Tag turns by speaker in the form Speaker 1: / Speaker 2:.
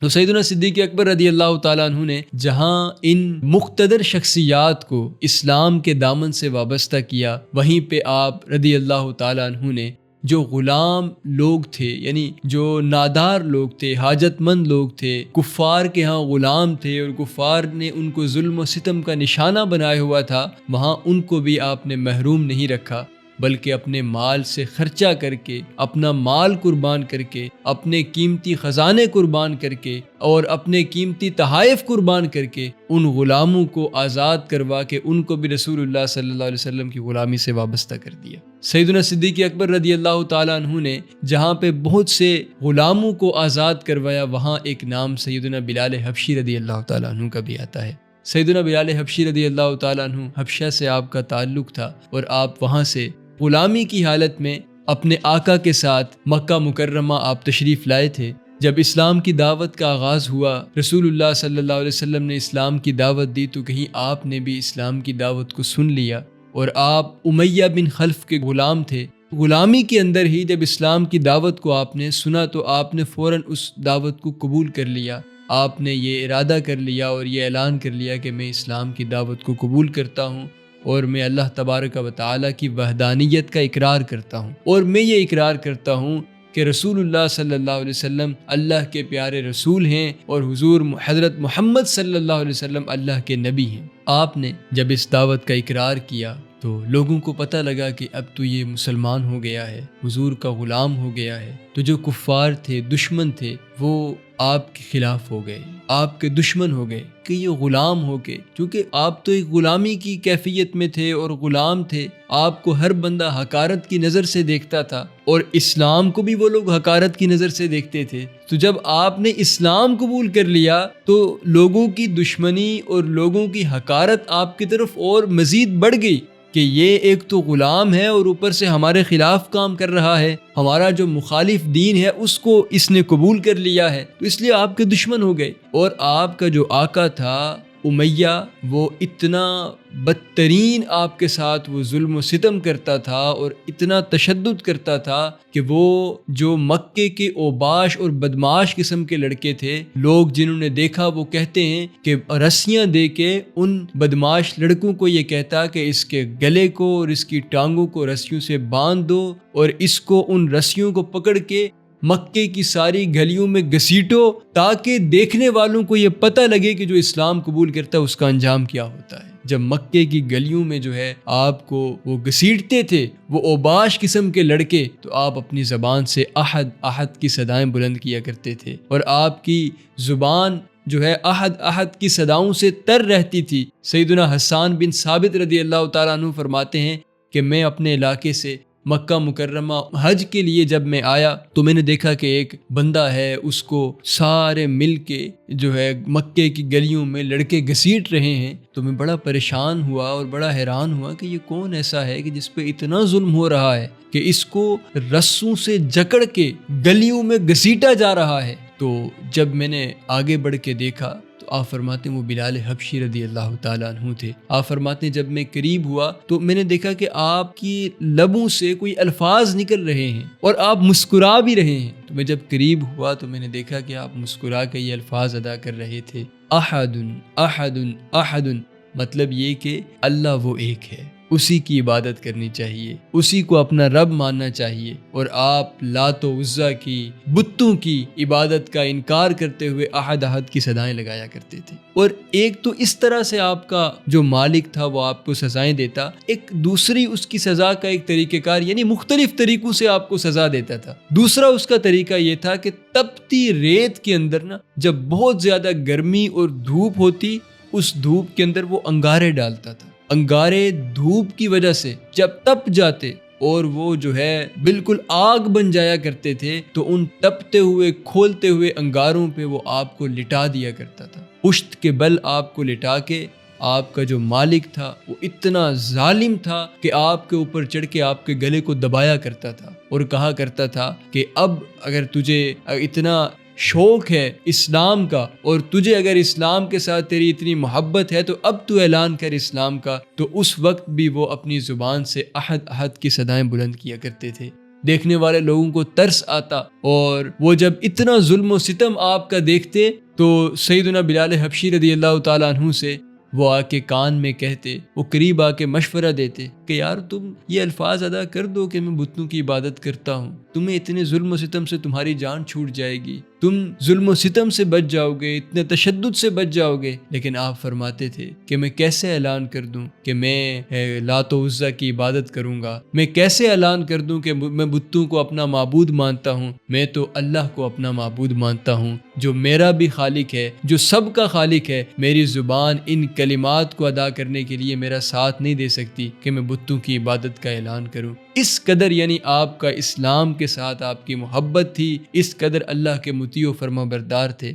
Speaker 1: تو سیدنا صدیق اکبر رضی اللہ تعالیٰ عنہ نے جہاں ان مقتدر شخصیات کو اسلام کے دامن سے وابستہ کیا، وہیں پہ آپ رضی اللہ تعالیٰ عنہ نے جو غلام لوگ تھے، یعنی جو نادار لوگ تھے، حاجت مند لوگ تھے، کفار کے ہاں غلام تھے اور کفار نے ان کو ظلم و ستم کا نشانہ بنایا ہوا تھا، وہاں ان کو بھی آپ نے محروم نہیں رکھا، بلکہ اپنے مال سے خرچہ کر کے، اپنا مال قربان کر کے، اپنے قیمتی خزانے قربان کر کے اور اپنے قیمتی تحائف قربان کر کے ان غلاموں کو آزاد کروا کے ان کو بھی رسول اللہ صلی اللہ علیہ وسلم کی غلامی سے وابستہ کر دیا۔ سیدنا صدیق اکبر رضی اللہ تعالیٰ عنہ نے جہاں پہ بہت سے غلاموں کو آزاد کروایا، وہاں ایک نام سیدنا بلال حبشی رضی اللہ تعالیٰ عنہ کا بھی آتا ہے۔ سیدنا بلال حبشی رضی اللہ تعالیٰ عنہ، حبشہ سے آپ کا تعلق تھا اور آپ وہاں سے غلامی کی حالت میں اپنے آقا کے ساتھ مکہ مکرمہ آپ تشریف لائے تھے۔ جب اسلام کی دعوت کا آغاز ہوا، رسول اللہ صلی اللہ علیہ وسلم نے اسلام کی دعوت دی، تو کہیں آپ نے بھی اسلام کی دعوت کو سن لیا، اور آپ امیہ بن خلف کے غلام تھے۔ غلامی کے اندر ہی جب اسلام کی دعوت کو آپ نے سنا تو آپ نے فوراً اس دعوت کو قبول کر لیا۔ آپ نے یہ ارادہ کر لیا اور یہ اعلان کر لیا کہ میں اسلام کی دعوت کو قبول کرتا ہوں اور میں اللہ تبارک و تعالیٰ کی وحدانیت کا اقرار کرتا ہوں، اور میں یہ اقرار کرتا ہوں کہ رسول اللہ صلی اللہ علیہ وسلم اللہ کے پیارے رسول ہیں اور حضور حضرت محمد صلی اللہ علیہ وسلم اللہ کے نبی ہیں۔ آپ نے جب اس دعوت کا اقرار کیا تو لوگوں کو پتہ لگا کہ اب تو یہ مسلمان ہو گیا ہے، حضور کا غلام ہو گیا ہے۔ تو جو کفار تھے، دشمن تھے، وہ آپ کے خلاف ہو گئے، آپ کے دشمن ہو گئے کہ یہ غلام ہو گئے، کیونکہ آپ تو ایک غلامی کی کیفیت میں تھے اور غلام تھے، آپ کو ہر بندہ حقارت کی نظر سے دیکھتا تھا اور اسلام کو بھی وہ لوگ حقارت کی نظر سے دیکھتے تھے۔ تو جب آپ نے اسلام قبول کر لیا تو لوگوں کی دشمنی اور لوگوں کی حقارت آپ کی طرف اور مزید بڑھ گئی کہ یہ ایک تو غلام ہے اور اوپر سے ہمارے خلاف کام کر رہا ہے، ہمارا جو مخالف دین ہے اس کو اس نے قبول کر لیا ہے، تو اس لیے آپ کے دشمن ہو گئے۔ اور آپ کا جو آقا تھا امیہ، وہ اتنا بدترین آپ کے ساتھ وہ ظلم و ستم کرتا تھا اور اتنا تشدد کرتا تھا کہ وہ جو مکے کے اوباش اور بدماش قسم کے لڑکے تھے، لوگ جنہوں نے دیکھا وہ کہتے ہیں کہ رسیاں دے کے ان بدماش لڑکوں کو یہ کہتا کہ اس کے گلے کو اور اس کی ٹانگوں کو رسیوں سے باندھ دو اور اس کو ان رسیوں کو پکڑ کے مکے کی ساری گلیوں میں گھسیٹو تاکہ دیکھنے والوں کو یہ پتہ لگے کہ جو اسلام قبول کرتا ہے اس کا انجام کیا ہوتا ہے۔ جب مکے کی گلیوں میں جو ہے آپ کو وہ گھسیٹتے تھے وہ اوباش قسم کے لڑکے، تو آپ اپنی زبان سے احد احد کی صدائیں بلند کیا کرتے تھے، اور آپ کی زبان جو ہے احد احد کی صداؤں سے تر رہتی تھی۔ سیدنا حسان بن ثابت رضی اللہ تعالیٰ عنہ فرماتے ہیں کہ میں اپنے علاقے سے مکہ مکرمہ حج کے لیے جب میں آیا تو میں نے دیکھا کہ ایک بندہ ہے، اس کو سارے مل کے جو ہے مکے کی گلیوں میں لڑکے گھسیٹ رہے ہیں، تو میں بڑا پریشان ہوا اور بڑا حیران ہوا کہ یہ کون ایسا ہے کہ جس پہ اتنا ظلم ہو رہا ہے کہ اس کو رسوں سے جکڑ کے گلیوں میں گھسیٹا جا رہا ہے۔ تو جب میں نے آگے بڑھ کے دیکھا تو آپ فرماتے ہیں وہ بلال حبشی رضی اللہ تعالیٰ عنہ تھے۔ آپ فرماتے ہیں جب میں قریب ہوا تو میں نے دیکھا کہ آپ کی لبوں سے کوئی الفاظ نکل رہے ہیں اور آپ مسکرا بھی رہے ہیں۔ تو میں جب قریب ہوا تو میں نے دیکھا کہ آپ مسکرا کے یہ الفاظ ادا کر رہے تھے، احد احد احد، مطلب یہ کہ اللہ وہ ایک ہے، اسی کی عبادت کرنی چاہیے، اسی کو اپنا رب ماننا چاہیے، اور آپ لات و عزا کی، بتوں کی عبادت کا انکار کرتے ہوئے احد احد کی صدائیں لگایا کرتے تھے۔ اور ایک تو اس طرح سے آپ کا جو مالک تھا وہ آپ کو سزائیں دیتا، ایک دوسری اس کی سزا کا ایک طریقہ کار، یعنی مختلف طریقوں سے آپ کو سزا دیتا تھا۔ دوسرا اس کا طریقہ یہ تھا کہ تپتی ریت کے اندر جب بہت زیادہ گرمی اور دھوپ ہوتی، اس دھوپ کے اندر وہ انگارے ڈالتا تھا۔ انگارے دھوپ کی وجہ سے جب تپ جاتے اور وہ جو ہے بالکل آگ بن جایا کرتے تھے، تو ان تپتے ہوئے کھولتے ہوئے انگاروں پہ وہ آپ کو لٹا دیا کرتا تھا، پشت کے بل آپ کو لٹا کے۔ آپ کا جو مالک تھا وہ اتنا ظالم تھا کہ آپ کے اوپر چڑھ کے آپ کے گلے کو دبایا کرتا تھا اور کہا کرتا تھا کہ اب اگر تجھے اتنا شوق ہے اسلام کا اور تجھے اگر اسلام کے ساتھ تیری اتنی محبت ہے تو اب تو اعلان کر اسلام کا۔ تو اس وقت بھی وہ اپنی زبان سے احد احد کی صدائیں بلند کیا کرتے تھے۔ دیکھنے والے لوگوں کو ترس آتا، اور وہ جب اتنا ظلم و ستم آپ کا دیکھتے تو سیدنا بلال حبشی رضی اللہ تعالیٰ عنہ سے وہ آ کے کان میں کہتے، وہ قریب آ کے مشورہ دیتے کہ یار تم یہ الفاظ ادا کر دو کہ میں بتوں کی عبادت کرتا ہوں، تمہیں اتنے ظلم و ستم سے تمہاری جان چھوٹ جائے گی، تم ظلم و ستم سے بچ جاؤ گے، اتنے تشدد سے بچ جاؤ گے۔ لیکن آپ فرماتے تھے کہ میں کیسے اعلان کر دوں کہ میں لات و عزیٰ کی عبادت کروں گا، میں کیسے اعلان کر دوں کہ میں بتوں کو اپنا معبود مانتا ہوں، میں تو اللہ کو اپنا معبود مانتا ہوں جو میرا بھی خالق ہے، جو سب کا خالق ہے۔ میری زبان ان کلمات کو ادا کرنے کے لیے میرا ساتھ نہیں دے سکتی کہ میں بتوں کی عبادت کا اعلان کروں۔ اس قدر یعنی آپ کا اسلام کے ساتھ آپ کی محبت تھی، اس قدر اللہ کے مطیع و فرما بردار تھے۔